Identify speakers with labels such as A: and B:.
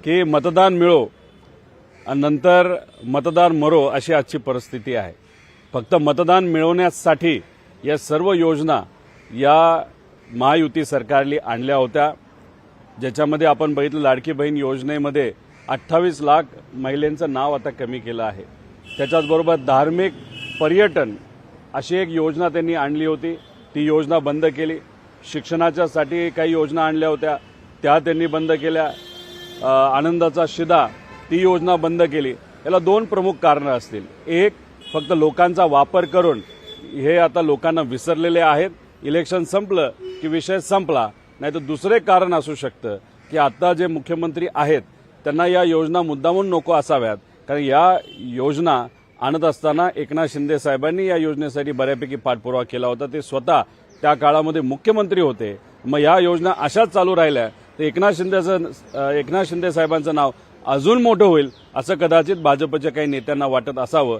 A: की मतदान मिळो आणि नंतर मतदार मरो अशी आजची परिस्थिती आहे। फक्त मतदान मिळवण्यासाठी या सर्व योजना या महायुती सरकारने आणल्या होत्या, ज्याच्यामध्ये आपण बघितलं लाडकी बहीण योजनेमध्ये 28 लाख महिलांचं नाव आता कमी केलं आहे। त्याच्याचबरोबर धार्मिक पर्यटन अशी एक योजना त्यांनी आणली होती, ती योजना बंद केली। शिक्षणाच्यासाठी काही योजना आणल्या होत्या, त्या त्यांनी बंद केल्या। आनंदाचा शिदा ती योजना बंद केली। याला दोन प्रमुख कारणं असतील। एक, फक्त लोकांचा वापर करून हे आता लोकांना विसरलेले आहेत, इलेक्शन संपलं की विषय संपला। नाही तर दुसरे कारण असू शकतं की आता जे मुख्यमंत्री आहेत त्यांना या योजना मुद्दामून नको असाव्यात, कारण या योजना आणत असताना एकनाथ शिंदे साहेबांनी या योजनेसाठी बऱ्यापैकी पाठपुरावा केला होता। ते स्वतः त्या काळामध्ये मुख्यमंत्री होते। मग या योजना अशाच चालू राहिल्या तर एकनाथ शिंदे साहेबांचं नाव अजून मोठं होईल असं कदाचित भाजपच्या काही नेत्यांना वाटत असावं।